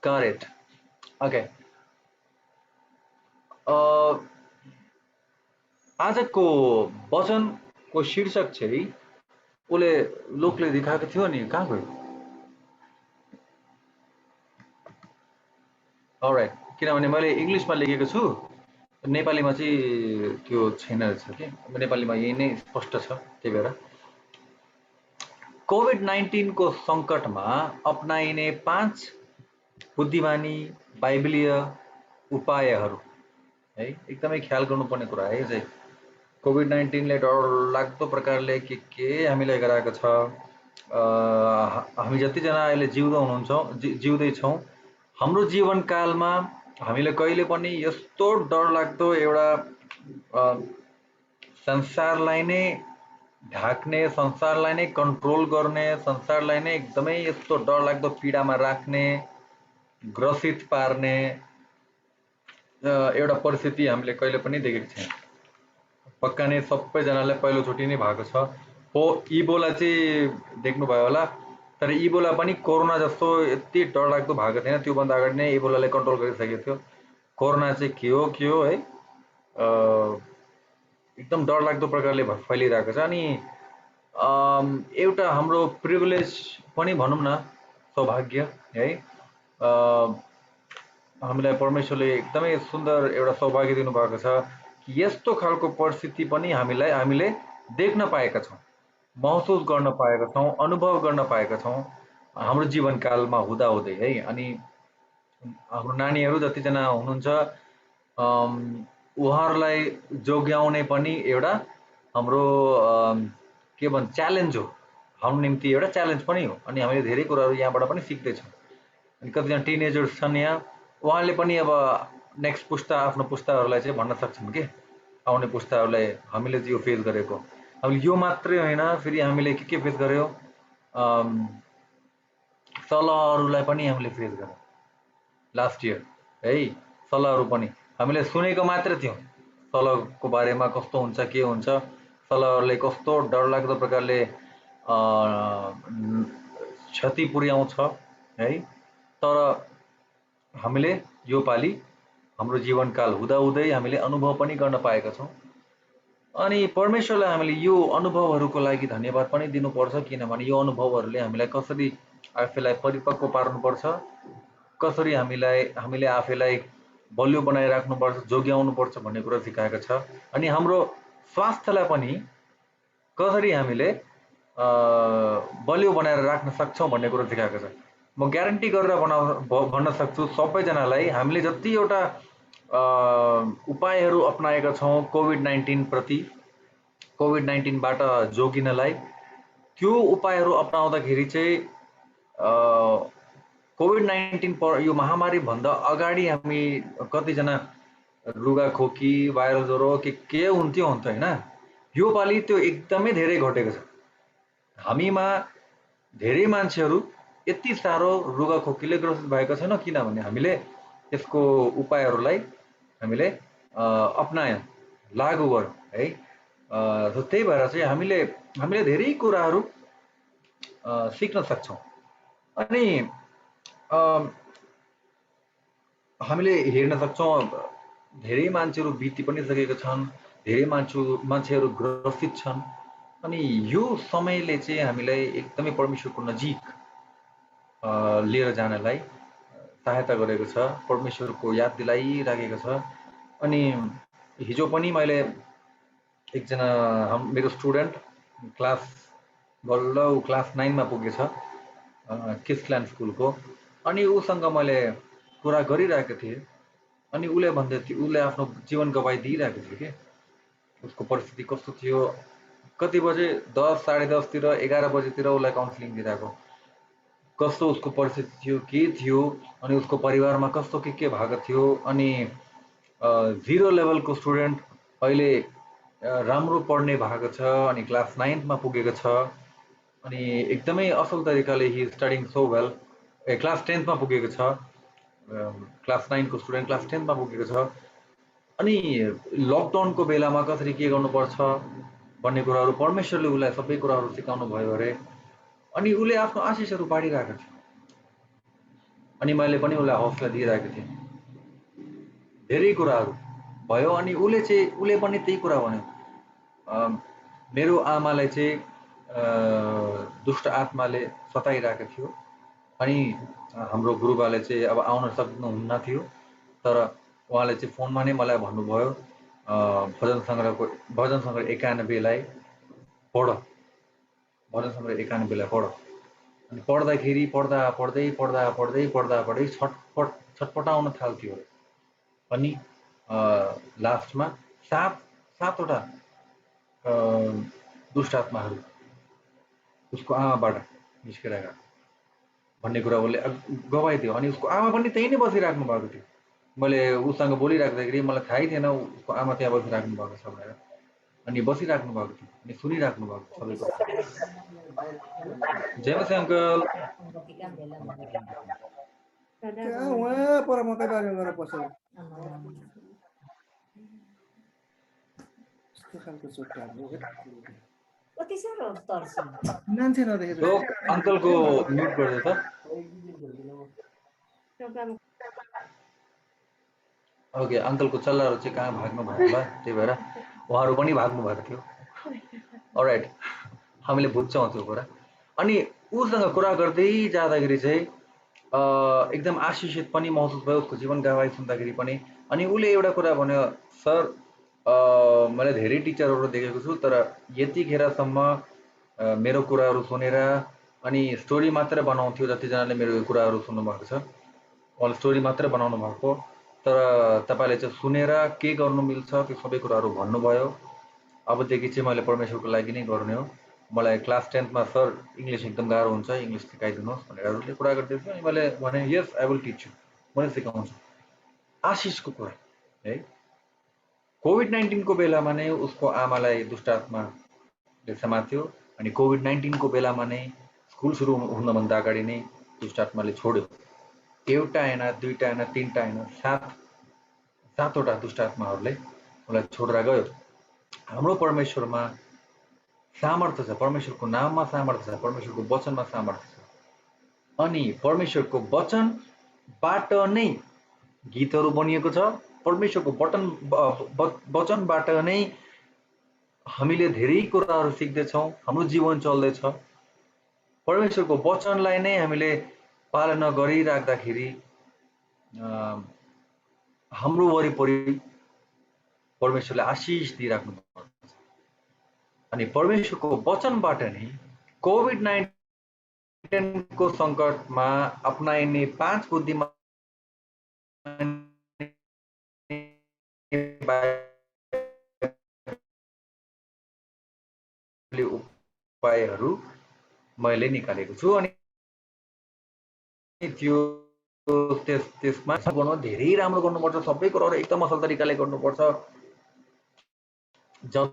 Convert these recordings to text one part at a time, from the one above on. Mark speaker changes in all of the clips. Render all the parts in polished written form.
Speaker 1: Got it. Okay. A, आजको वचनको शीर्षक चाहिँ उसले लोकले देखाएको थियो नि कहाँ गयो? अलराइट, किनभने मैले इङ्ग्लिसमा लेखेको छु, नेपालीमा चाहिँ त्यो छैन रहेछ कि, नेपालीमा यही नै स्पष्ट छ, त्यही भएर कोभिड-19 को सङ्कटमा अपनाइने 5 बुद्धिमानी बाइबलीय उपायहरू है, एकदमै ख्याल गर्नुपर्ने कुरा है। चाहिँ कोभिड-19ले डरलाग्दो प्रकारले के हामीलाई गराएको छ। हामी जतिजना अहिले जिउँदैछौँ, हाम्रो जीवनकालमा हामीले कहिले पनि यस्तो डरलाग्दो एउटा संसारलाई नै ढाक्ने, संसारलाई नै कन्ट्रोल गर्ने, संसारलाई नै एकदमै यस्तो डरलाग्दो पीडामा राख्ने, ग्रसित पार्ने एउटा परिस्थिति हामीले कहिले पनि देखेको छैन। पक्का नै सबैजनालाई पहिलोचोटि नै भएको छ। हो, इबोला चाहिँ देख्नुभयो होला, तर इबोला पनि कोरोना जस्तो यति डरलाग्दो भएको थिएन, त्योभन्दा अगाडि नै इबोलाले कन्ट्रोल गरिसकेको थियो। कोरोना चाहिँ के हो है, एकदम डरलाग्दो प्रकारले फैलिरहेको छ। अनि एउटा हाम्रो प्रिभिलेज पनि भनौँ न, सौभाग्य है, हामीलाई परमेश्वरले एकदमै सुन्दर एउटा सौभाग्य दिनुभएको छ कि यस्तो खालको परिस्थिति पनि हामीले देख्न पाएका छौँ, महसुस गर्न पाएका छौँ, अनुभव गर्न पाएका छौँ हाम्रो जीवनकालमा हुँदाहुँदै है। अनि हाम्रो नानीहरू जतिजना हुनुहुन्छ उहाँहरूलाई जोगाउने पनि एउटा हाम्रो के भन्छ च्यालेन्ज हो, हाम्रो निम्ति एउटा च्यालेन्ज पनि हो। अनि हामीले धेरै कुराहरू यहाँबाट पनि सिक्दैछौँ। अनि कतिजना टिनेजर्स छन् यहाँ, उहाँले पनि अब नेक्स्ट पुस्ता, आफ्नो पुस्ताहरूलाई चाहिँ भन्न सक्छन् कि आउने पुस्ताहरूलाई हामीले यो फेस गरेको, अब यो मात्रै होइन, फेरि हामीले के फेस गर्यो, सलहहरूलाई पनि हामीले फेस गर्यौँ लास्ट इयर है। सलहहरू पनि हामीले सुनेको मात्र थियौँ, सलहको बारेमा कस्तो हुन्छ, के हुन्छ, सलहहरूले कस्तो डरलाग्दो प्रकारले क्षति पुर्याउँछ है। तर हामीले यो पालि हाम्रो जीवनकाल हुँदाहुँदै हामीले अनुभव पनि गर्न पाएका छौँ। अनि परमेश्वरलाई हामीले यो अनुभवहरूको लागि धन्यवाद पनि दिनुपर्छ, किनभने यो अनुभवहरूले हामीलाई कसरी आफैलाई परिपक्व पार्नुपर्छ, कसरी हामीले आफैलाई बलियो बनाइराख्नुपर्छ, जोगाउनुपर्छ भन्ने कुरा सिकाएको छ। अनि हाम्रो स्वास्थ्यलाई पनि कसरी हामीले बलियो बनाएर राख्न सक्छौँ भन्ने कुरा सिकाएको छ। म ग्यारेन्टी गरेर भन्न सक्छु सबैजनालाई, हामीले जति एउटा उपायहरू अपनाएका छौँ कोभिड-19 प्रति, कोभिड-19बाट जोगिनलाई, त्यो उपायहरू अपनाउँदाखेरि चाहिँ कोभिड-19 यो महामारी भन्दा अगाडि हामी कतिजना रुगा खोकी, भाइरल ज्वरो के हुन्थ्यो होइन, यो पालि त्यो एकदमै धेरै घटेको छ। हामीमा धेरै मान्छेहरू यति साह्रो रुगा खोकीले ग्रसित भएको छैन, किनभने हामीले त्यसको उपायहरूलाई हामीले अपनायौँ, लागू गरौँ है। त्यही भएर चाहिँ हामीले धेरै कुराहरू सिक्न सक्छौँ। अनि हामीले हेर्न सक्छौँ धेरै मान्छेहरू बिति पनि सकेका छन्, धेरै मान्छेहरू ग्रसित छन्। अनि यो समयले चाहिँ हामीलाई एकदमै परमेश्वरको नजिक लिएर जानलाई सहायता गरेको छ, परमेश्वरको याद दिलाइराखेको छ। अनि हिजो पनि मैले एकजना मेरो स्टुडेन्ट बल्ल क्लास 9मा पुगेछ, किसल्यान्ड स्कुलको। अनि उसँग मैले कुरा गरिरहेको थिएँ, अनि उसले भन्दै थियो, उसले आफ्नो जीवन गवाई दिइरहेको थियो कि उसको परिस्थिति कस्तो थियो, कति बजे 10, साढे 10तिर, 11 बजेतिर उसलाई काउन्सिलिङ दिइरहेको, कस्तो उसको परिस्थिति थियो, के थियो, अनि उसको परिवारमा कस्तो के भएको थियो। अनि 0 लेभलको स्टुडेन्ट अहिले राम्रो पढ्ने भएको छ, अनि क्लास 9मा पुगेको छ, अनि एकदमै असल तरिकाले he studying so well. Class 10मा पुगेको छ, क्लास 9को स्टुडेन्ट क्लास 10मा पुगेको छ। अनि लकडाउनको बेलामा कसरी के गर्नुपर्छ भन्ने कुराहरू परमेश्वरले उसलाई सबै कुराहरू सिकाउनु भयो अरे। अनि उसले आफ्नो आशिषहरू बाँडिरहेको थियो। अनि मैले पनि उसलाई हौसला दिइरहेको थिएँ। धेरै कुराहरू भयो अनि उसले पनि त्यही कुरा भन्यो। मेरो आमालाई चाहिँ दुष्ट आत्माले सताइरहेको थियो अनि हाम्रो गुरुबाले चाहिँ अब आउन सक्नुहुन्न थियो, तर उहाँले चाहिँ फोनमा नै मलाई भन्नुभयो भजन सङ्ग्रह 91लाई पढ, भजन सङ्ग्रह 91लाई पढ। अनि पढ्दाखेरि पढ्दै छटपटाउन थाल्थ्यो। अनि लास्टमा सातवटा दुष्ट आत्माहरू उसको आमाबाट निस्केर गयो भन्ने कुरा उसले गवाइदियो। अनि उसको आमा पनि त्यही नै बसिराख्नु भएको थियो। मैले उसँग बोलिराख्दाखेरि मलाई थाहै थिएन उसको आमा त्यहाँ बसिराख्नु भएको छ भनेर। अनि बसिराख्नु भएको थियो अनि सुनिराख्नु भएको सबै कुरा। जेमस अङ्कल
Speaker 2: उहाँ पर मकै बारीमा गएर बसेर यस्तो खालको चोट्टाहरू कति साह्रो तर्सी मान्छे नदेखेर
Speaker 1: अङ्कलको म्युट गरिदियो त। ओके, अङ्कलको चल्लाहरू चाहिँ कहाँ भाग्नु भयो होला, त्यही भएर उहाँहरू पनि भाग्नु भएको थियो। अलराइट, हामीले बुझ्छौँ त्यो कुरा। अनि उसँग कुरा गर्दै जाँदाखेरि चाहिँ एकदम आशिषित पनि महसुस भयो उसको जीवन गवाई सुन्दाखेरि पनि। अनि उसले एउटा कुरा भन्यो, सर मैले धेरै टिचरहरू देखेको छु, तर यतिखेरसम्म मेरो कुराहरू सुनेर अनि स्टोरी मात्र बनाउँथ्यो जतिजनाले मेरो यो कुराहरू सुन्नुभएको छ। उहाँले स्टोरी मात्र बनाउनु भएको, तर तपाईँले चाहिँ सुनेर के गर्नु मिल्छ त्यो सबै कुराहरू भन्नुभयो। अबदेखि चाहिँ मैले परमेश्वरको लागि नै गर्ने हो। मलाई क्लास 10मा सर इङ्ग्लिस एकदम गाह्रो हुन्छ, इङ्ग्लिस सिकाइदिनुहोस् भनेर उसले कुरा गर्दै थियो। अनि मैले भने yes I will teach you, मैले सिकाउँछु। आशिषको कुरा है। कोभिड-19को बेलामा नै उसको आमालाई दुष्ट आत्माले समात्यो। अनि कोभिड-19को बेलामा नै स्कुल सुरु हुनुभन्दा अगाडि नै दुष्ट आत्माले छोड्यो। एउटा होइन, दुईटा होइन, तीनटा होइन, सातवटा दुष्ट आत्माहरूले उसलाई छोडेर गयो। हाम्रो परमेश्वरमा सामर्थ्य छ, परमेश्वरको नाममा सामर्थ्य छ, परमेश्वरको वचनमा सामर्थ्य छ। अनि परमेश्वरको वचनबाट नै गीतहरू बनिएको छ। परमेश्वरको वचनबाट नै हामीले धेरै कुराहरू सिक्दैछौँ, हाम्रो जीवन चल्दैछ। परमेश्वरको वचनलाई नै हामीले पालना गरिराख्दाखेरि हाम्रो वरिपरि परमेश्वरले आशिष दिइराख्नु भएको छ। अनि परमेश्वरको वचनबाट नै कोभिड-19को सङ्कटमा अपनाइने 5 बुद्धिमान उपायहरू मैले निकालेको छु। अनि त्यो त्यसमा गर्नु धेरै राम्रो गर्नुपर्छ, सबै कुराहरू एकदम असल तरिकाले गर्नुपर्छ। जति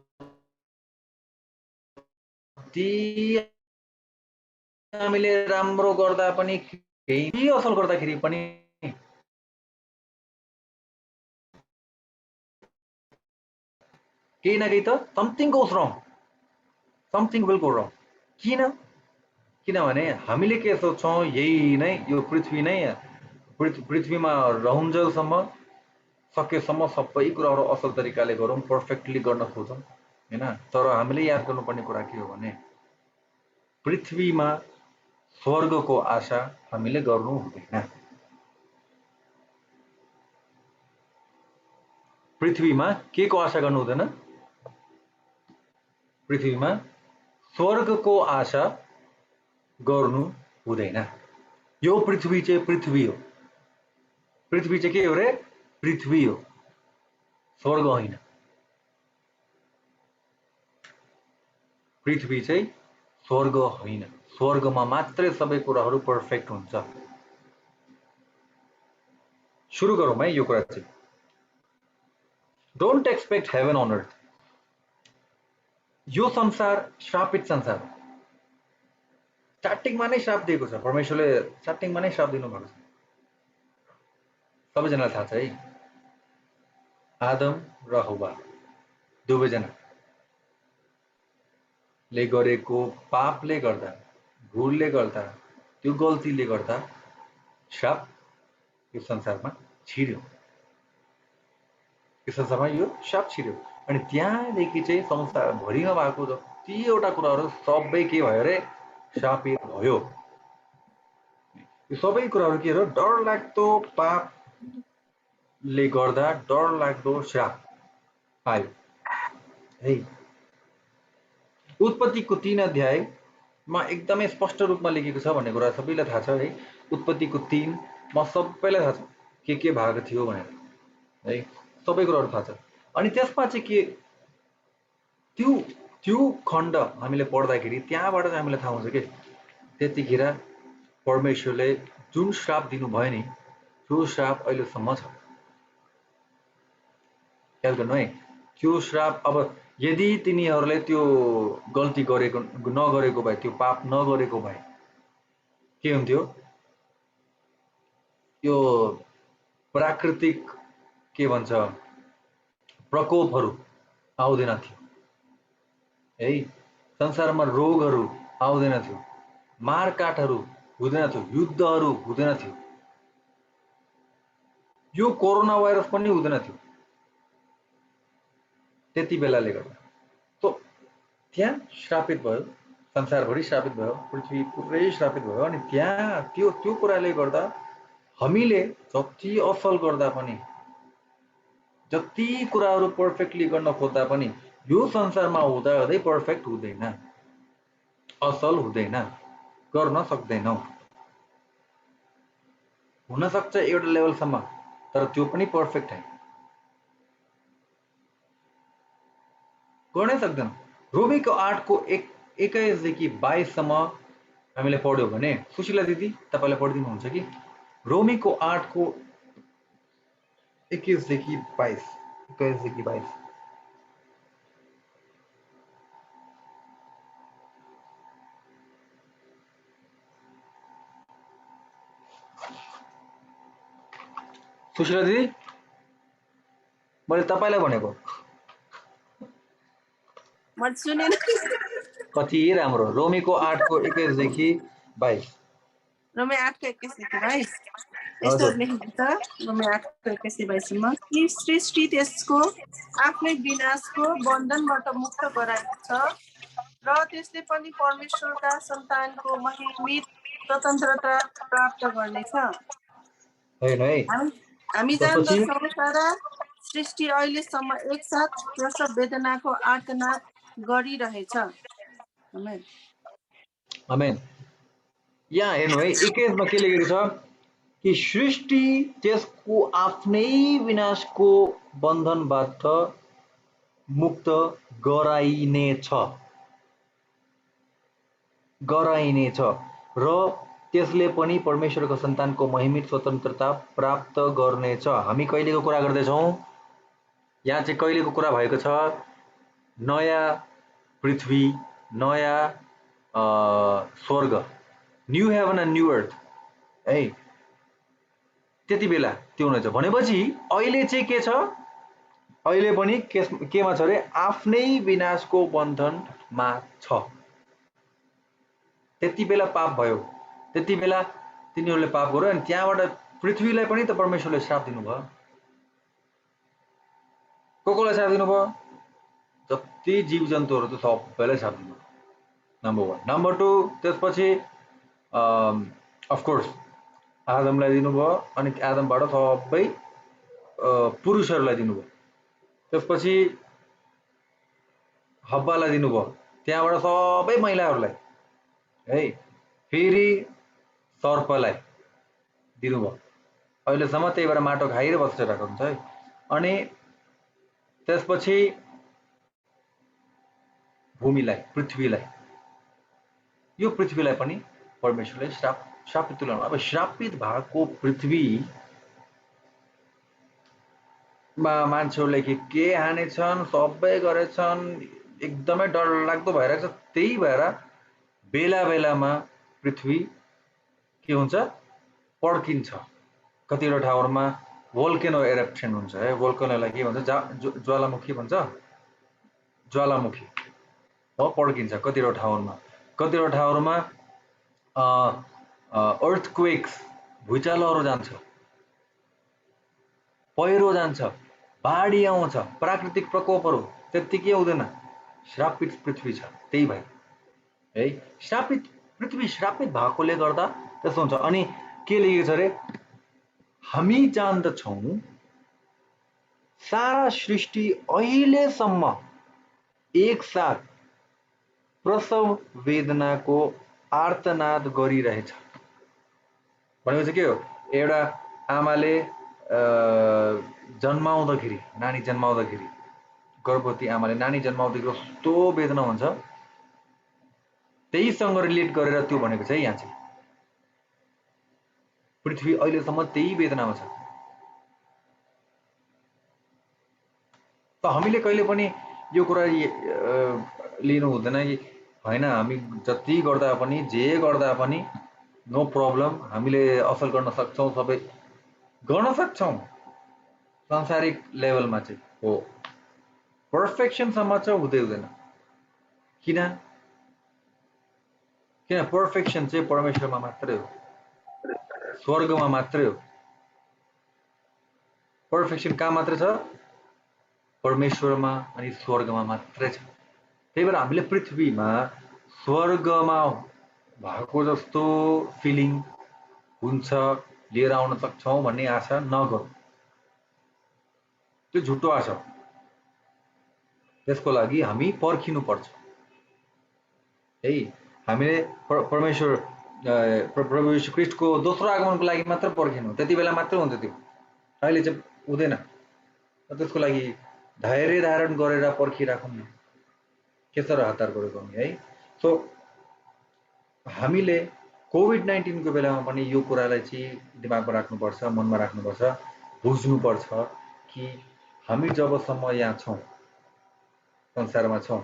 Speaker 1: हामीले राम्रो गर्दा पनि केही असल गर्दाखेरि पनि केही न केही त something goes wrong, something will go wrong. किनभने हामीले के सोच्छौँ, यही नै यो पृथ्वी नै पृथ्वीमा रहन्जेलसम्म सकेसम्म सबै कुराहरू असल तरिकाले गरौँ, पर्फेक्टली गर्न खोजौँ हैन। तर हामीले याद गर्नुपर्ने कुरा के हो भने पृथ्वीमा स्वर्गको आशा हामीले गर्नु हुँदैन। पृथ्वीमा के को आशा गर्नु हुँदैन? पृथ्वीमा स्वर्गको आशा गर्नु हुँदैन। यो पृथ्वी चाहिँ पृथ्वी हो। पृथ्वी चाहिँ के हो रे? पृथ्वी हो, स्वर्ग होइन। पृथ्वी चाहिँ स्वर्ग होइन। स्वर्गमा मात्रै सबै कुराहरू पर्फेक्ट हुन्छ। सुरु गरौँ है यो कुरा चाहिँ। डोन्ट एक्सपेक्ट हेभन अन अर्थ। यो संसार श्रापित संसार। स्टार्टिङमा नै श्राप दिएको छ परमेश्वरले, स्टार्टिङमा नै श्राप दिनु भएको छ। सबैजनालाई थाहा छ है, आदम र हव्वा दुवैजनाले गरेको पापले गर्दा, भुलले गर्दा, त्यो गल्तीले गर्दा श्राप यो संसारमा छिर्यो, यो संसारमा यो साप छिर्यो। अनि त्यहाँदेखि चाहिँ संसारभरिमा भएको जतिवटा कुराहरू सबै के भयो अरे शापित भयो। यो सबै कुराहरू के हो, डरलाग्दो पापले गर्दा डरलाग्दो श्राप आयो है। उत्पत्तिको 3 अध्यायमा एकदमै स्पष्ट रूपमा लेखेको छ भन्ने कुरा सबैलाई थाहा छ है। उत्पत्तिको 3 मा सबैलाई थाहा छ के भएको थियो भनेर है, सबै कुराहरू थाहा छ। अनि त्यसमा चाहिँ के त्यो खण्ड हामीले पढ्दाखेरि त्यहाँबाट चाहिँ हामीलाई थाहा हुन्छ कि त्यतिखेर परमेश्वरले जुन श्राप दिनुभयो नि त्यो श्राप अहिलेसम्म छ। ख्याल गर्नु है, त्यो श्राप अब यदि तिनीहरूले त्यो गल्ती नगरेको भए, त्यो पाप नगरेको भए के हुन्थ्यो, यो प्राकृतिक के भन्छ प्रकोपहरू आउँदैन थियो है, संसारमा रोगहरू आउँदैन थियो, मारकाटहरू हुँदैन थियो, युद्धहरू हुँदैन थियो, यो कोरोना भाइरस पनि हुँदैन थियो त्यति बेलाले गर्दा। तो त्यहाँ श्रापित भयो, संसारभरि श्रापित भयो, पृथ्वी पुरै श्रापित भयो। अनि त्यहाँ त्यो कुराले गर्दा हामीले जति असल गर्दा पनि, जति कुराहरू पर्फेक्टली गर्न खोज्दा पनि यो संसारमा हुँदै पर्फेक्ट हुँदैन, असल हुँदैन, गर्न सक्दैनौ। हुन सक्छ एउटा लेभलसम्म, तर त्यो पनि पर्फेक्ट है, गर्नै सक्दैन। रोमीको 8 को 21 देखि 22 सम्म हामीले पढ्यो भने, सुशीला दिदी तपाईले पढिदिनुहुन्छ कि? रोमीको 8 को 21 देखि 22। सुशीला दिदी मैले तपाईलाई भनेको कति राम्रो। रोमीको 8 को 21 देखि 22।
Speaker 3: रोमी 8 को 21 देखि 22 यस्तो लेखेको छ। रोमी 8 को 21 देखि 22 सम्म कि सृष्टि त्यसको आफ्नै विनाशको बन्धनबाट मुक्त गराएको छ र त्यसले पनि परमेश्वरका सन्तानको महिमित स्वतन्त्रता प्राप्त गर्नेछ। हामी जान्दछौँ सारा सृष्टि अहिलेसम्म एकसाथ प्रसव वेदनाको आर्तनाद गरिरहेछ। आमेन
Speaker 1: आमेन। यहाँ हेर्नु है, 21 मा के लेखेको छ कि सृष्टि त्यसको आफ्नै विनाशको बन्धनबाट मुक्त गराइनेछ र त्यसले पनि परमेश्वरको सन्तानको महिमित स्वतन्त्रता प्राप्त गर्नेछ। हामी कहिलेको कुरा गर्दैछौँ? यहाँ चाहिँ कहिलेको कुरा भएको छ? नयाँ पृथ्वी, नयाँ स्वर्ग, न्यू हेभन एन्ड न्यू अर्थ है, त्यति बेला त्यो हुनेछ। भनेपछि अहिले चाहिँ के छ? अहिले पनि केमा छ रे? आफ्नै विनाशको बन्धनमा छ। त्यति बेला पाप भयो, त्यति बेला तिनीहरूले पाप गर्यो अनि त्यहाँबाट पृथ्वीलाई पनि त परमेश्वरले श्राप दिनुभयो। कोलाई श्राप दिनुभयो? जति जीव जन्तुहरू त सबैलाई श्राप दिनुभयो, नम्बर 1। नम्बर 2, त्यसपछि अफकोर्स आदमलाई दिनुभयो अनि आदमबाट सबै पुरुषहरूलाई दिनुभयो। त्यसपछि हब्बालाई दिनुभयो, त्यहाँबाट सबै महिलाहरूलाई है। फेरि सर्पलाई दिनुभयो। अहिलेसम्म त्यही भएर माटो खाएर बसिरहेको हुन्छ है। अनि त्यसपछि भूमिलाई, पृथ्वीलाई, यो पृथ्वीलाई पनि परमेश्वरले श्रापित तुल्याउनु। अब श्रापित भएको पृथ्वीमा मान्छेहरूले के हानेछन्, सबै गरेछन्, एकदमै डरलाग्दो भइरहेको छ। त्यही भएर बेला बेलामा पृथ्वी के हुन्छ? पड्किन्छ। कतिवटा ठाउँमा भोल्केनो एरप्सन हुन्छ है। भोल्केनोलाई के भन्छ? ज्वालामुखी भन्छ, ज्वालामुखी हो, पड्किन्छ कतिवटा ठाउँमा। कतिवटा ठाउँमा अर्थक्वेक्स, भुइँचालोहरू जान्छ पहिरो जान्छ, बाढी आउँछ, प्राकृतिक प्रकोपहरू त्यत्तिकै हुँदैन। श्रापित पृथ्वी छ, त्यही भएर है श्रापित पृथ्वी श्रापित भएकोले गर्दा त्यस्तो हुन्छ। अनि के लेखेको छ अरे, हामी जान्दछौँ सारा सृष्टि अहिलेसम्म एकसाथ प्रसव वेदनाको आर्तनाद गरिरहेछ। भनेको चाहिँ के हो, एउटा आमाले जन्माउँदाखेरि, नानी जन्माउँदाखेरि, गर्भवती आमाले नानी जन्माउँदाखेरि कस्तो वेदना हुन्छ, त्यहीसँग रिलेट गरेर त्यो भनेको छ यहाँ चाहिँ। पृथ्वी अहिलेसम्म त्यही वेदनामा छ। त हामीले कहिले पनि यो कुरा लिनु हुँदैन कि होइन हामी जति गर्दा पनि जे गर्दा पनि नो प्रब्लम, हामीले असल गर्न सक्छौँ, सबै गर्न सक्छौँ सांसारिक लेभलमा चाहिँ हो। पर्फेक्सनसम्म चाहिँ हुँदैन। किन पर्फेक्सन चाहिँ परमेश्वरमा मात्रै हो, स्वर्गमा मात्रै हो। पर्फेक्सन कहाँ मात्रै छ, परमेश्वरमा अनि स्वर्गमा मात्रै छ। त्यही भएर हामीले पृथ्वीमा स्वर्गमा भएको जस्तो फिलिङ हुन्छ, लिएर आउन सक्छौँ भन्ने आशा नगरौँ, त्यो झुटो आशा। त्यसको लागि हामी पर्खिनु पर्छ है। हामीले परमेश्वर प्रभु यीशु ख्रीष्टको दोस्रो आगमनको लागि मात्र पर्खिनु, त्यति बेला मात्रै हुन्छ त्यो, अहिले चाहिँ हुँदैन। त्यसको लागि धैर्य धारण गरेर पर्खिराखौँ न, केसर हतार गरेको है। सो हामीले कोभिड-19 को बेलामा पनि यो कुरालाई चाहिँ दिमागमा राख्नुपर्छ, मनमा राख्नुपर्छ, बुझ्नुपर्छ कि हामी जबसम्म यहाँ छौँ, संसारमा छौँ,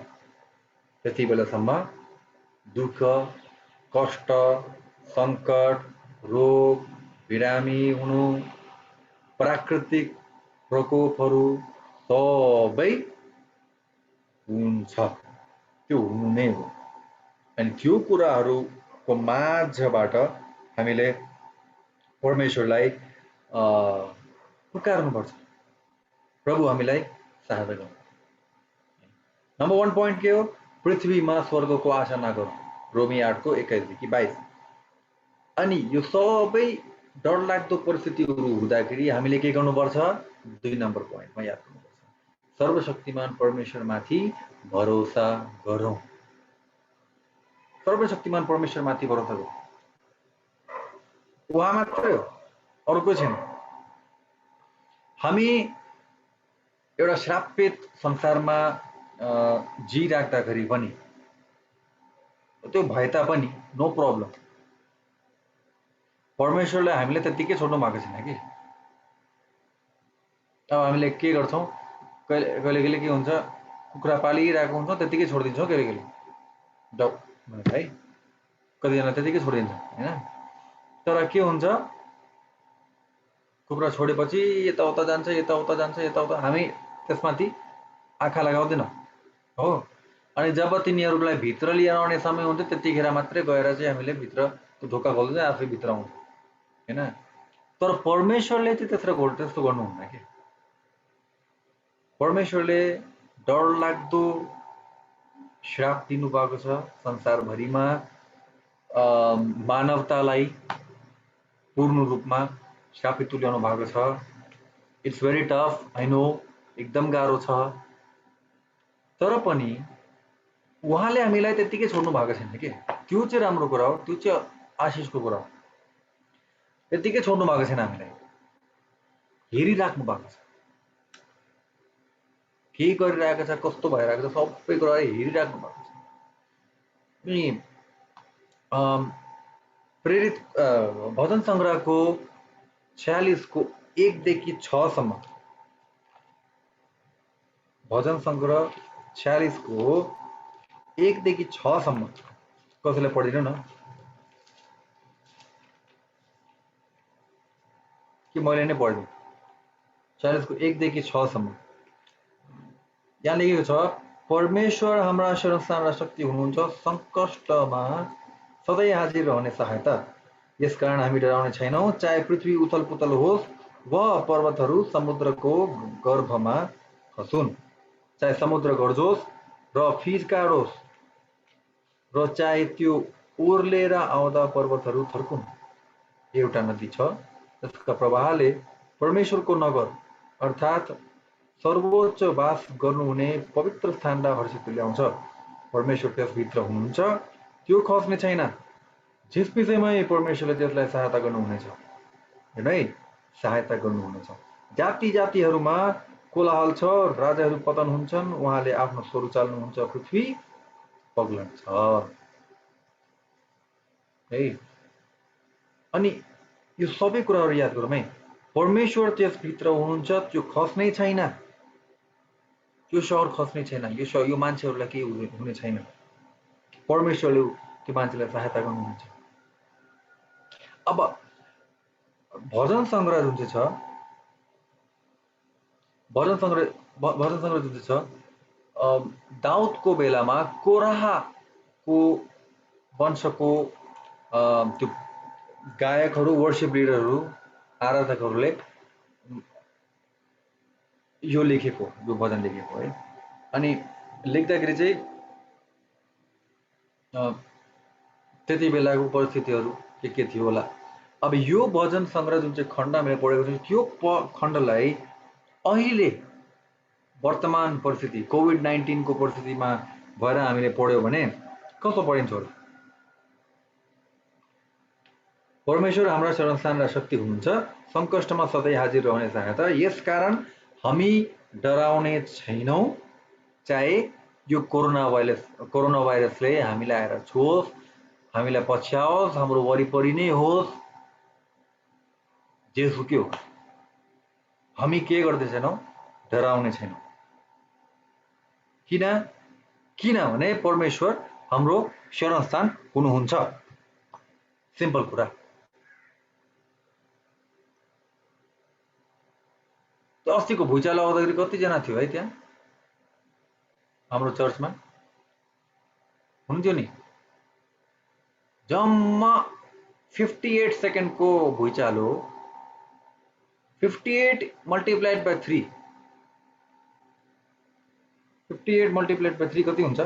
Speaker 1: त्यति बेलासम्म दुःख, कष्ट, सङ्कट, रोग, बिरामी हुनु, प्राकृतिक प्रकोपहरू सबै हुन्छ, त्यो हुनु नै हो। अनि त्यो कुराहरूको माझबाट हामीले परमेश्वरलाई पुकार्नुपर्छ, प्रभु हामीलाई सहायता गर्नु। नम्बर 1 पोइन्ट के हो, पृथ्वीमा स्वर्गको आशा नगरौँ, रोमी 8:21-22। अनि यो सबै डरलाग्दो परिस्थितिहरू हुँदाखेरि हामीले के गर्नुपर्छ, 2 नम्बर पोइन्टमा याद गर्नुपर्छ, सर्वशक्तिमान परमेश्वरमाथि भरोसा गरौँ। सर्वशक्तिमान परमेश्वरमाथि भरोसा गरौँ, उहाँ मात्रै हो, अरू कोही छैन। हामी एउटा श्रापित संसारमा जिराख्दाखेरि पनि, त्यो भए तापनि नो प्रब्लम, परमेश्वरले हामीले त्यतिकै छोड्नु भएको छैन कि। अब हामीले के गर्छौँ, कहिले कहिले के हुन्छ, कुखुरा पालिरहेको हुन्छ, त्यतिकै छोडिदिन्छौँ कहिले कहिले है, कतिजना त्यतिकै छोडिदिन्छ होइन। तर के हुन्छ, कुखुरा छोडेपछि यताउता जान्छ, यताउता जान्छ, यताउता, हामी त्यसमाथि आँखा लगाउँदैनौँ हो। अनि जब तिनीहरूलाई भित्र लिएर आउने समय हुन्छ, त्यतिखेर मात्रै गएर चाहिँ हामीले भित्र त्यो ढोका खोल्दै आफै भित्र आउँछ होइन। तर परमेश्वरले चाहिँ त्यस्तो गर्नुहुन्न कि। परमेश्वरले डरलाग्दो श्राप दिनुभएको छ संसारभरिमा, मानवतालाई पूर्ण रूपमा श्रापित तुल्याउनु भएको छ। It's very tough, I know, एकदम गाह्रो छ। तर पनि उहाँले हामीलाई त्यतिकै छोड्नु भएको छैन कि, त्यो चाहिँ राम्रो कुरा हो, त्यो चाहिँ आशिषको कुरा हो। त्यतिकै छोड्नु भएको छैन, हामीलाई हेरिराख्नु भएको छ, के गरिरहेको छ, कस्तो भइरहेको छ, सबै कुरा हेरिराख्नु भएको छ। अनि प्रेरित भजन सङ्ग्रहको 46:1-6सम्म, भजन सङ्ग्रह 46:1-6सम्म कसैलाई पढिदिनु न, कि मैले नै पढिदिउँ। 46:1-6सम्म यहाँ लेखेको छ, परमेश्वर हाम्रा शरणस्थान र शक्ति हुनुहुन्छ, सङ्कष्टमा सधैँ हाजिर रहने सहायता। यसकारण हामी डराउने छैनौँ, चाहे पृथ्वी उथल पुथल होस् वह पर्वतहरू समुद्रको गर्भमा खसुन्, चाहे समुद्र गर्जोस् र फिजकाडोस् र चाहे त्यो ओर्लेर आउँदा पर्वतहरू थर्कुन्। एउटा नदी छ जसका प्रवाहले परमेश्वरको नगर अर्थात् सर्वोच्च वास गर्नुहुने पवित्र स्थानलाई हर्षित ल्याउँछ। परमेश्वर त्यसभित्र हुनुहुन्छ, त्यो खस्ने छैन। जस विषयमै परमेश्वरले त्यसलाई सहायता गर्नुहुनेछ, नै सहायता गर्नुहुनेछ। जाति जातिहरूमा कोलाहल छ, राजाहरू पतन हुन्छन्, उहाँले आफ्नो स्वरू चाल्नुहुन्छ, पृथ्वी पग्लन्छ। है अनि यो सबै कुराहरू याद गरौँ है। परमेश्वर त्यसभित्र हुनुहुन्छ, त्यो खस्नै छैन, त्यो सहर खस्नै छैन, यो मान्छेहरूलाई केही हुने छैन। परमेश्वरले त्यो मान्छेलाई सहायता गर्नुहुन्छ। अब भजन सङ्ग्रह जुन चाहिँ छ, भजन सङ्ग्रह जुन चाहिँ छ, दाउदको बेलामा कोराहको वंशको त्यो गायकहरू, वर्शिप लिडरहरू, आराधकहरूले यो लेखेको, यो भजन लेखेको है। अनि लेख्दाखेरि चाहिँ त्यति बेलाको परिस्थितिहरू के थियो होला। अब यो भजन सङ्ग्रह जुन चाहिँ खण्ड हामीले पढेको छौँ, त्यो खण्डलाई अहिले वर्तमान परिस्थिति कोभिड-19 को परिस्थितिमा भएर हामीले पढ्यो भने कस्तो पढिन्छ होला? परमेश्वर हाम्रा शरणस्थान र शक्ति हुनुहुन्छ, सङ्कष्टमा सधैँ हाजिर रहने सहायता। यसकारण हामी डराउने छैनौँ, चाहे यो कोरोना भाइरसले हामीलाई आएर छोस्, हामीलाई पछ्याओस्, हाम्रो वरिपरि नै होस्, जेसुकै होस्, हामी के गर्दैछौँ? डराउने छैनौँ। किनभने परमेश्वर हाम्रो शरणस्थान हुनुहुन्छ। सिम्पल कुरा। त्यो अस्तिको भुइँचालो आउँदाखेरि कतिजना थियो है त्यहाँ हाम्रो चर्चमा? हुन्थ्यो नि। जम्मा 58 सेकेन्डको भुइँचालो, 58 मल्टिप्लाइड बाई 3, 58 मल्टिप्लाइड बाई 3 कति हुन्छ?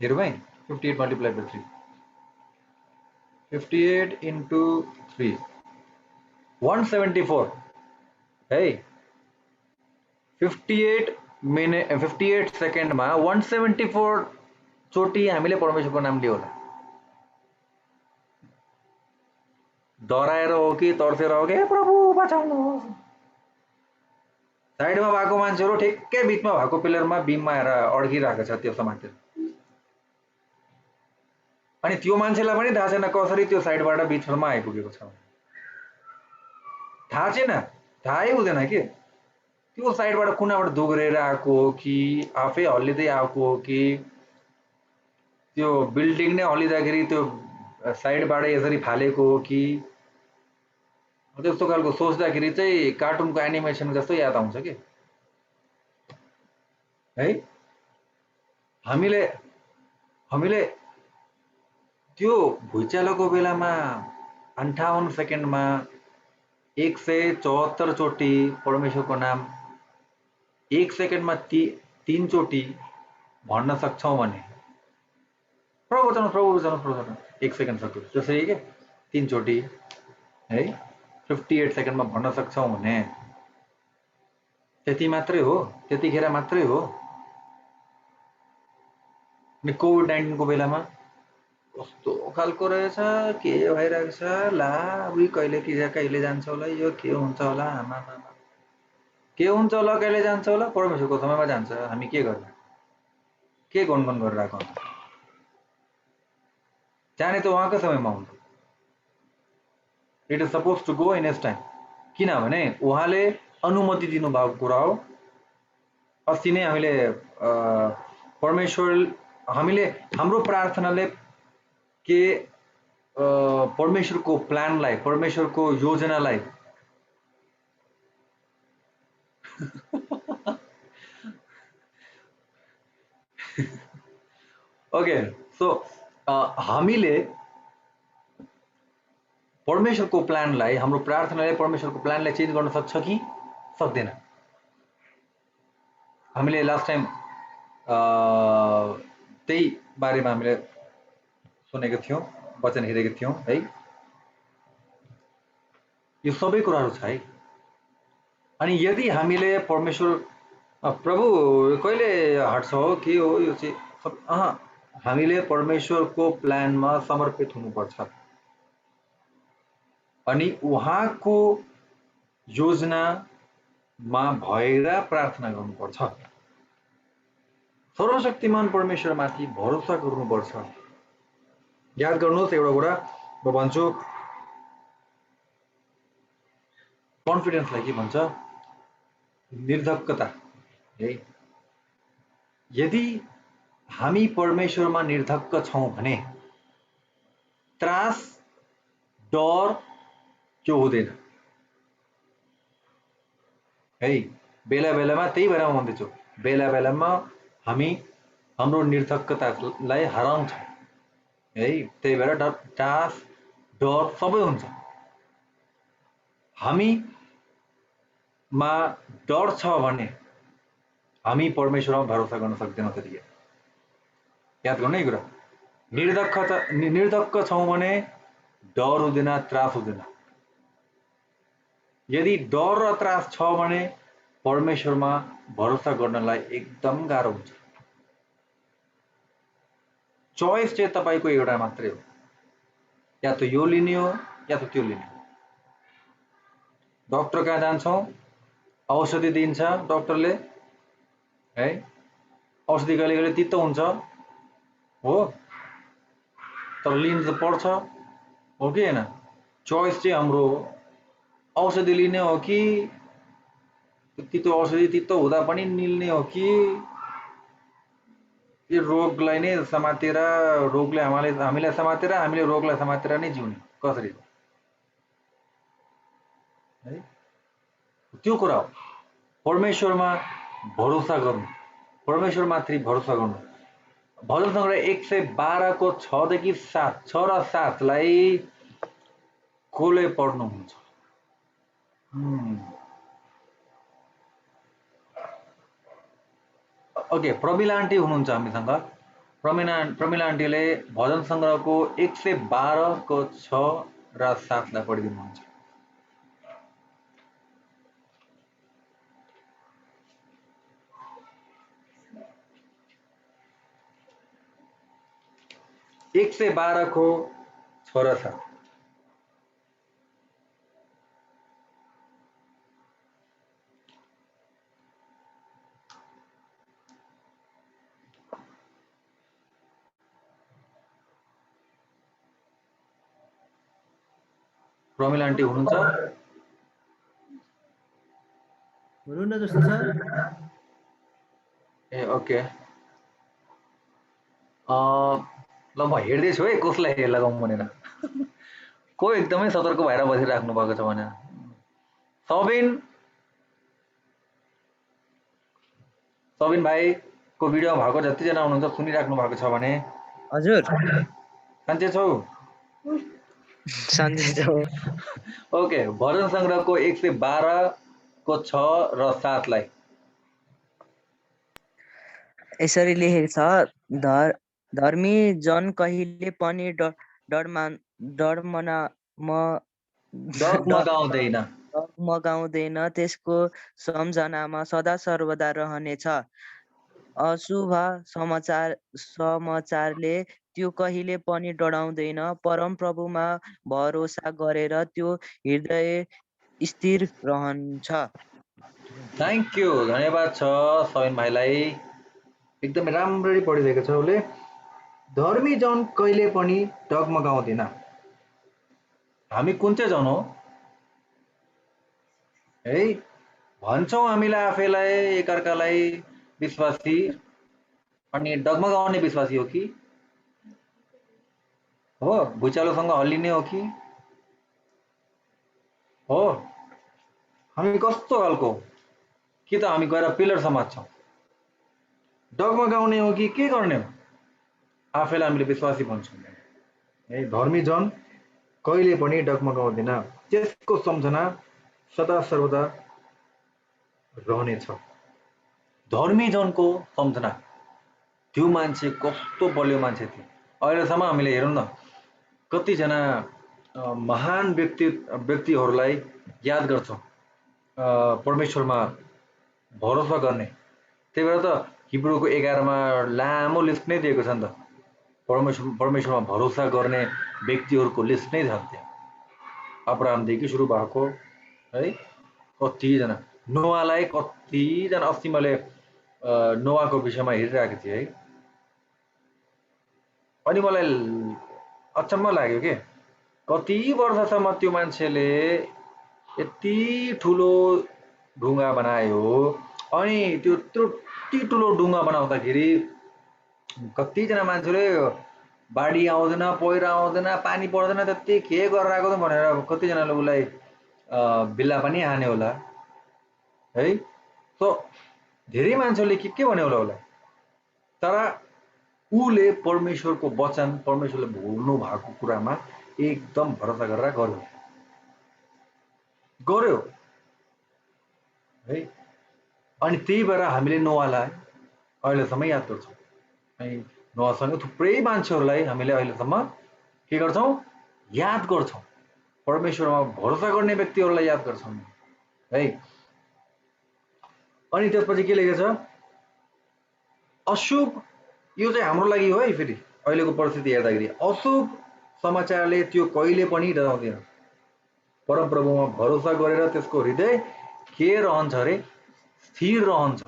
Speaker 1: हेरौँ है, 58 मल्टिप्लाइड बाई 3, 58 into 3, 174 है। 58 सेकेन्डमा 174 चोटि हामीले परमेश्वरको नाम लियो होला। डराएर हो कि तर्सेर हो कि प्रभु बचाउनुहोस्। साइडमा भएको मान्छेहरू ठिक्कै बिचमा भएको पिलरमा बिममा आएर अड्किरहेको छ त्यो समातेर। अनि त्यो मान्छेलाई पनि थाहा छैन कसरी त्यो साइडबाट बिचमा आइपुगेको छ। थाहा छैन, थाहै हुँदैन कि त्यो साइडबाट कुनाबाट दोग्रेर आएको हो कि आफै हल्लिँदै आएको हो कि त्यो बिल्डिङ नै हल्लिँदाखेरि त्यो साइडबाट यसरी फालेको हो कि। त्यस्तो खालको सोच्दाखेरि चाहिँ कार्टुनको एनिमेसन जस्तो याद आउँछ कि है। हामीले त्यो भुइँचालोको बेलामा 58 सेकेन्डमा 174 चोटि परमेश्वरको नाम 1 सेकेन्डमा 3 चोटि भन्न सक्छौँ भने प्रभु बचाउनु 1 सेकेन्ड सक्यो जसरी के 3 चोटि है 58 सेकेन्डमा भन्न सक्छौँ भने त्यति मात्रै हो, त्यतिखेर मात्रै हो। अनि कोभिड-19 को बेलामा कस्तो खालको रहेछ, के भइरहेको छ, ला उही कहिले जान्छ होला, यो के हुन्छ होला, आमा के हुन्छ होला, कहिले जान्छ होला, परमेश्वरको समयमा जान्छ। हामी के गर्ने, के गुनगुन गरिरहेको हुन्छ? जाने त उहाँको समयमा हुन्छ। It is suppose to go in his time, किनभने उहाँले अनुमति दिनुभएको कुरा हो। अस्ति नै हामीले हाम्रो प्रार्थनाले के परमेश्वरको प्लानलाई, परमेश्वरको योजनालाई ओके, सो हामीले परमेश्वरको प्लानलाई, हाम्रो प्रार्थनाले परमेश्वरको प्लानलाई चेन्ज गर्न सक्छ कि सक्दैन? हामीले लास्ट टाइम त्यही बारेमा हामीले सुनेको थियौँ, वचन हेरेको थियौँ है। यो सबै कुराहरू छ है। अनि यदि हामीले परमेश्वर प्रभु कहिले हट्छ हो के हो यो चाहिँ हामीले परमेश्वरको प्लानमा समर्पित हुनुपर्छ अनि उहाँको योजनामा भएर प्रार्थना गर्नुपर्छ। सर्वशक्तिमान परमेश्वरमाथि भरोसा गर्नुपर्छ। याद गर्नुहोस् एउटा कुरा म भन्छु, कन्फिडेन्सलाई के भन्छ? निर्धक्कता है। यदि हामी परमेश्वरमा निर्धक्क छौं भने त्रास डर त्यो हुँदैन है। बेला बेलामा त्यही भएर म भन्दैछु, बेला बेलामा हामी हाम्रो निर्धक्कतालाई हराउँछौँ है। त्यही भएर त्रास डर सबै हुन्छ। हामीमा डर छ भने हामी परमेश्वरमा भरोसा गर्न सक्दैनौँ त्यतिखेर। याद गर्नु है कुरा। निर्धक्क छौं भने डर हुँदैन, त्रास हुँदैन। यदि डर र त्रास छ भने परमेश्वरमा भरोसा गर्नलाई एकदम गाह्रो हुन्छ। चोइस चाहिँ तपाईको एउटा मात्रै हो, या त यो लिने हो या त त्यो लिने हो। डाक्टर कहाँ जान्छौँ, औषधि दिन्छ डाक्टरले है। औषधि कहिले कहिले तितो हुन्छ हो, तर लिनु त पर्छ हो कि हैन? चोइस चाहिँ हाम्रो हो। औषधि लिने हो कि तितो औषधि तितो हुँदा पनि निल्ने हो कि यो रोगलाई नै समातेर रोगले हामीलाई समातेर हामीले रोगलाई समातेर नै जिउने कसरी है? त्यो कुरा हो। परमेश्वरमा भरोसा गर्नु, परमेश्वरमाथि भरोसा गर्नु। भजन सङ्ग्रह 112 को 6 देखि 7, 6 र 7 लाई कसले पढ्नुहुन्छ? ओके, प्रमिला आन्टी हुनुहुन्छ हामीसँग। प्रमिला आन्टीले भजन सङ्ग्रहको 112 को 6 र 7 लाई पढिदिनुहुन्छ। एक से 12 को 6 र 7। प्रमिला आन्टी हुनुहुन्छ?
Speaker 4: हुनुहुन्न जस्तो छ।
Speaker 1: ए ओके, ल म हेर्दैछु है कसलाई लगाउँ भनेर। को एकदमै सतर्क भएर बसिराख्नु भएको छ भने सबिन भाइको भिडियो भएको जतिजना हुनुहुन्छ सुनिराख्नु भएको छ भने
Speaker 4: हजुर
Speaker 1: सन्चै छौ?
Speaker 4: सन्चै छौ।
Speaker 1: ओके, भजन सङ्ग्रहको 112 को 6 र 7 लाई
Speaker 4: यसरी लेखेको छ, धर्मी जन कहिले पनि डगमगाउँदैन, त्यसको सम्झनामा सदा सर्वदा रहनेछ। अशुभ समाचारले त्यो कहिले पनि डराउँदैन। परम प्रभुमा भरोसा गरेर त्यो हृदय स्थिर रहन्छ।
Speaker 1: थ्याङ्क यू, धन्यवाद छ सबिन भाइलाई। एकदमै राम्ररी पढिदिएको छ उसले। धर्मी जन कहिले पनि डगमगाउँदैन। हामी कुन चाहिँ जन हो है? भन्छौँ हामीलाई आफैलाई एकअर्कालाई विश्वासी, अनि डगमगाउने विश्वासी हो कि हो? भुइँचालोसँग हल्लिने हो कि हो? हामी कस्तो खालको? कि त हामी गएर पिलर समात्छौँ? डगमगाउने हो कि के गर्ने हो? आफैलाई हामीले विश्वासी भन्छौँ है। धर्मी जन कहिले पनि डगमगाउँदैन, त्यसको सम्झना सदा सर्वदा रहनेछ। धर्मी जनको सम्झना, त्यो मान्छे कस्तो बलियो मान्छे थियो। अहिलेसम्म हामीले हेरौँ न, कतिजना महान व्यक्तिहरूलाई याद गर्छौँ परमेश्वरमा भरोसा गर्ने। त्यही भएर त हिब्रूको 11मा लामो लिस्ट नै दिएको छ नि त, परमेश्वरमा भरोसा गर्ने व्यक्तिहरूको लिस्ट नै छ त्यहाँ। अब्राहमदेखि सुरु भएको है, कतिजना, नोआलाई कतिजना, अस्ति मैले नोआको विषयमा हेरिरहेको थिएँ है, अनि मलाई अचम्म लाग्यो के, कति वर्षसम्म त्यो मान्छेले यति ठुलो ढुङ्गा बनायो, अनि त्यो त्यति ठुलो ढुङ्गा बनाउँदाखेरि कतिजना मान्छेले बाढी आउँदैन, पहिरो आउँदैन, पानी पर्दैन, त्यति के गरेर आएको त भनेर कतिजनाले उसलाई बिल्ला पनि हान्यो होला है। सो धेरै मान्छेले के भन्यो होला उसलाई, तर उसले परमेश्वरको वचन, परमेश्वरले बोल्नु भएको कुरामा एकदम भरोसा गरेर गर्यो है। अनि त्यही भएर हामीले नोआलाई अहिलेसम्म याद गर्छौँ। अनि नोआसँग थुप्रै मान्छेहरूलाई हामीले अहिलेसम्म के गर्छौँ, याद गर्छौँ। परमेश्वरमा भरोसा गर्ने व्यक्तिहरूलाई याद गर्छौँ है। अनि त्यसपछि के लेखेको छ, अशुभ, यो चाहिँ हाम्रो लागि हो है, फेरि अहिलेको परिस्थिति हेर्दाखेरि अशुभ समाचारले त्यो कहिले पनि डराउँदैन। परमप्रभुमा भरोसा गरेर त्यसको हृदय के रहन्छ अरे, स्थिर रहन्छ।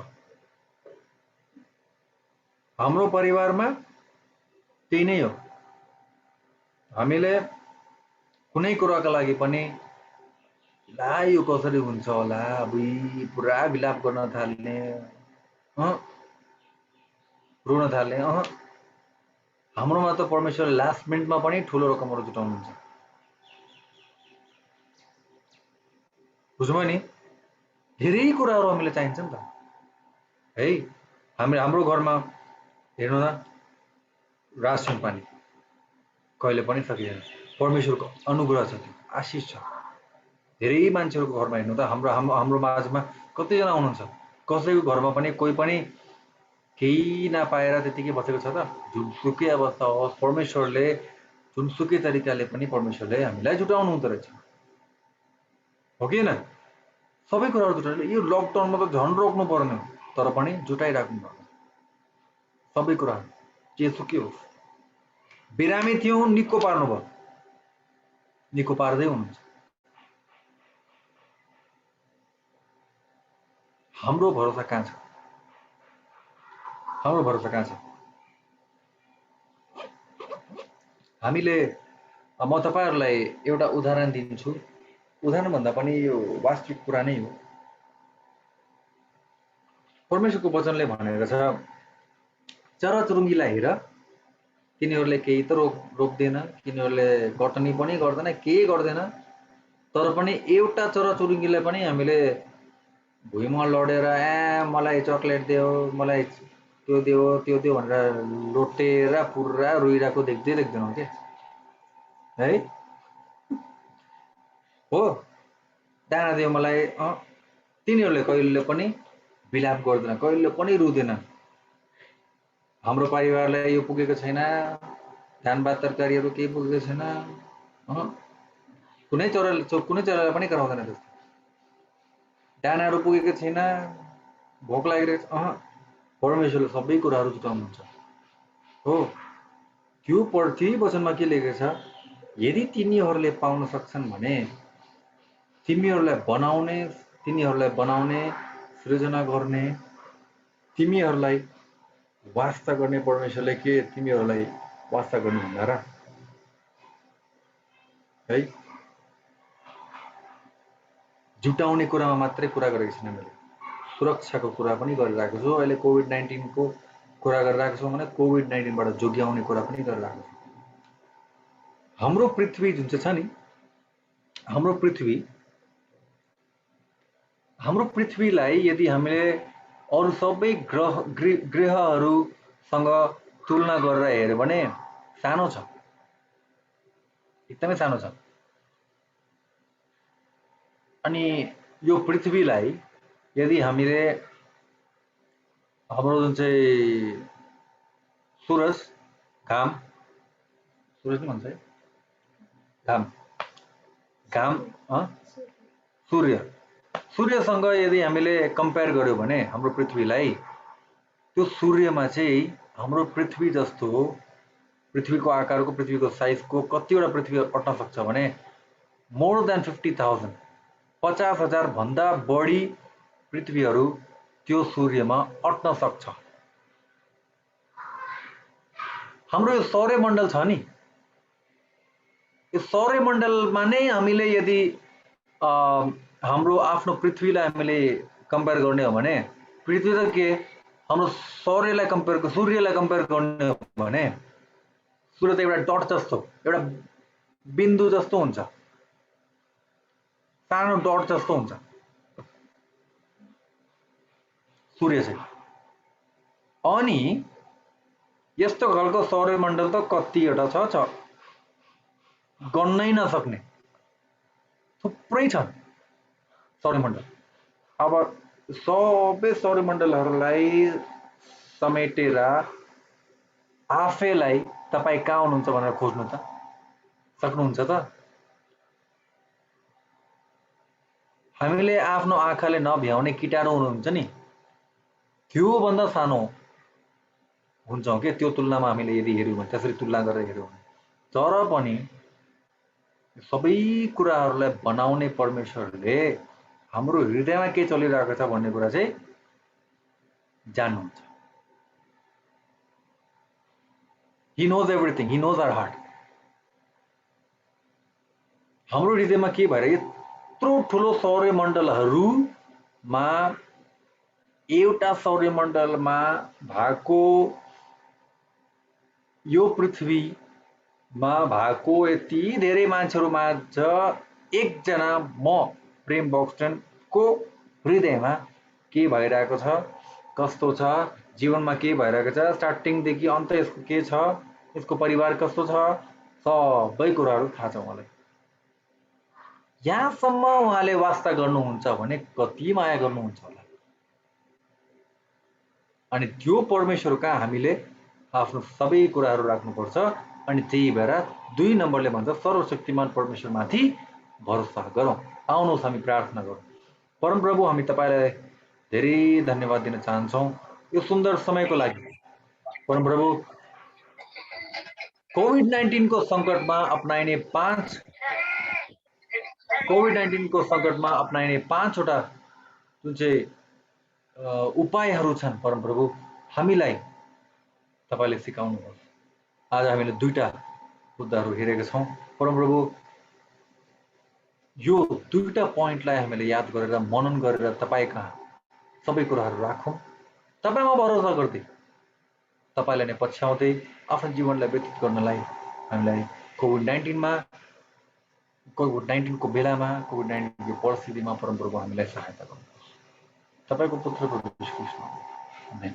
Speaker 1: हाम्रो परिवारमा त्यही नै हो। हामीले कुनै कुराका लागि पनि ला यो कसरी हुन्छ होला, पुरा विलाप गर्न थाल्ने, रुन थाल्ने। हाम्रोमा त परमेश्वरले लास्ट मिनटमा पनि ठुलो रकमहरू जुटाउनुहुन्छ। बुझ्यौँ नि, धेरै कुराहरू हामीलाई चाहिन्छ नि त है। हाम्रो घरमा हेर्नु न, रासन पानी कहिले पनि सकिँदैन। परमेश्वरको अनुग्रह छ, त्यो आशिष छ। धेरै मान्छेहरूको घरमा हेर्नु त, हाम्रो माझमा कतिजना हुनुहुन्छ, कसैको घरमा पनि कोही पनि केही नपाएर त्यतिकै बसेको छ त, जुनसुकै अवस्था होस्, परमेश्वरले जुनसुकै तरिकाले पनि परमेश्वरले हामीलाई जुटाउनु हुँदो रहेछ, हो कि होइन? सबै कुराहरू जुटाउनु। यो लकडाउनमा त झन् रोक्नु पर्ने, तर पनि जुटाइराख्नु पर्ने सबै कुराहरू, जेसुकै होस्। बिरामी थियौँ, निको पार्नुभयो, निको पार्दै हुनुहुन्छ। हाम्रो भरोसा कहाँ छ? हाम्रो भरोसा कहाँ छ? हामीले, म तपाईहरुलाई एउटा उदाहरण दिन्छु। उदाहरण भन्दा पनि यो वास्तविक कुरा नै हो। परमेश्वरको वचनले भनेको छ, चराचुरुङ्गीलाई हेर, तिनीहरूले केही त रोक्दैन, तिनीहरूले कटनी पनि गर्दैन, केही गर्दैन, तर पनि एउटा चराचुरुङ्गीलाई पनि हामीले भुइँमा लडेर मलाई चकलेट देऊ, मलाई त्यो देऊ भनेर लोटेर पुरा रोइरहेको देख्दैनौँ के है? हो, दाना देऊ मलाई, तिनीहरूले कहिले पनि विलाप गर्दैन, कहिले पनि रुँदैन। हाम्रो परिवारलाई यो पुगेको छैन, धानभात तरकारीहरू केही पुगेको छैन, कुनै चराले पनि कराउँदैन त्यस्तो। दानाहरू पुगेको छैन, भोक लागिरहेको छ, परमेश्वरले सबै कुराहरू जुटाउनुहुन्छ। हो, त्यो वचनमा के लेखेको छ, यदि तिनीहरूले पाउन सक्छन् भने तिमीहरूलाई बनाउने, सृजना गर्ने, तिमीहरूलाई वास्ता गर्ने परमेश्वरले के तिमीहरूलाई वास्ता गर्नुहुन्न र है? जुटाउने कुरामा मात्रै कुरा गरेको छैन मैले, सुरक्षाको कुरा पनि गरिरहेको छु। अहिले कोभिड-19 को कुरा गरिरहेको छु भने कोभिड-19 बाट जोगाउने कुरा पनि गरिरहेको छु। हाम्रो पृथ्वी जुन चाहिँ छ नि, हाम्रो पृथ्वीलाई यदि हामीले अरू सबै ग्रहहरूसँग तुलना गरेर हेर्यो भने सानो छ, एकदमै सानो छ। अनि यो पृथ्वीलाई यदि हामीले हाम्रो जुन चाहिँ सूरज घाम सूरज नै भन्छ है घाम घाम सूर्यसँग यदि हामीले कम्पेयर गर्यो भने हाम्रो पृथ्वीलाई त्यो सूर्यमा चाहिँ हाम्रो पृथ्वी जस्तो पृथ्वीको आकारको पृथ्वीको साइजको कतिवटा पृथ्वी अट्न सक्छ भने मोर देन 50,000 50,000 भन्दा बढी पृथ्वीहरू त्यो सूर्यमा अट्न सक्छ। हाम्रो यो सौर्यमण्डल छ नि, यो सौर्यमण्डलमा नै हामीले यदि हाम्रो आफ्नो पृथ्वीलाई हामीले कम्पेयर गर्ने हो भने पृथ्वी त के हाम्रो सूर्यलाई कम्पेयर गर्ने हो भने सूर्य त एउटा डट जस्तो एउटा बिन्दु जस्तो हुन्छ, सानो डट जस्तो हुन्छ सूर्य चाहिँ। अनि यस्तो खालको सौर्यमण्डल त कतिवटा छ गन्नै नसक्ने थुप्रै छन् सौर्यमण्डल। अब सबै सौर्यमण्डलहरूलाई समेटेर आफैलाई तपाईँ कहाँ हुनुहुन्छ भनेर खोज्नु त सक्नुहुन्छ त? हामीले आफ्नो आँखाले नभ्याउने कीटाणु हुनुहुन्छ नि, त्योभन्दा सानो हुन्छौँ के त्यो तुलनामा हामीले यदि हेऱ्यौँ भने, त्यसरी तुलना गरेर हेऱ्यौँ भने। तर पनि सबै कुराहरूलाई बनाउने परमेश्वरले हाम्रो हृदयमा के चलिरहेको छ भन्ने कुरा चाहिँ जान्नुहुन्छ। He knows everything. He knows our heart. हाम्रो हृदयमा के भएर यत्रो ठुलो सौर्यमण्डलहरूमा एउटा सौर्यमण्डलमा भएको यो पृथ्वीमा भएको यति धेरै मान्छेहरूमाझ एकजना म प्रेम बक्स्टनको हृदयमा के भइरहेको छ, कस्तो छ, जीवनमा के भइरहेको छ, स्टार्टिङदेखि अन्त यसको के छ, यसको परिवार कस्तो छ, सबै कुराहरू थाहा छ उहाँलाई। यहाँसम्म उहाँले वास्ता गर्नुहुन्छ भने कति माया गर्नुहुन्छ होला। अनि त्यो परमेश्वर कहाँ हामीले आफ्नो सबै कुराहरू राख्नुपर्छ। अनि त्यही भएर 2 नम्बरले भन्छ सर्वशक्तिमान परमेश्वरमाथि भरोसा गरौँ। आउनुहोस् हामी प्रार्थना गरौँ। परमप्रभु, हामी तपाईलाई धेरै धन्यवाद दिन चाहन्छौँ यो सुन्दर समयको लागि। परमप्रभु, कोभिड-19 को सङ्कटमा अपनाइने 5वटा जुन चाहिँ उपायहरू छन् परमप्रभु, हामीलाई तपाईले सिकाउनुहोस्। आज हामीले 2टा मुद्दाहरू हेरेका छौँ परमप्रभु। यो 2टा पोइन्टलाई हामीले याद गरेर मनन गरेर तपाईँ कहाँ सबै कुराहरू राखौँ, तपाईमा भरोसा गर्दै तपाईलाई नै पछ्याउँदै आफ्नो जीवनलाई व्यतीत गर्नलाई हामीलाई कोभिड-19 को बेलामा, कोभिड-19 को परिस्थितिमा परमप्रभु हामीलाई सहायता गर्नुहोस्। तपाईको पुत्र प्रभु यीशु ख्रीष्टमा आमेन।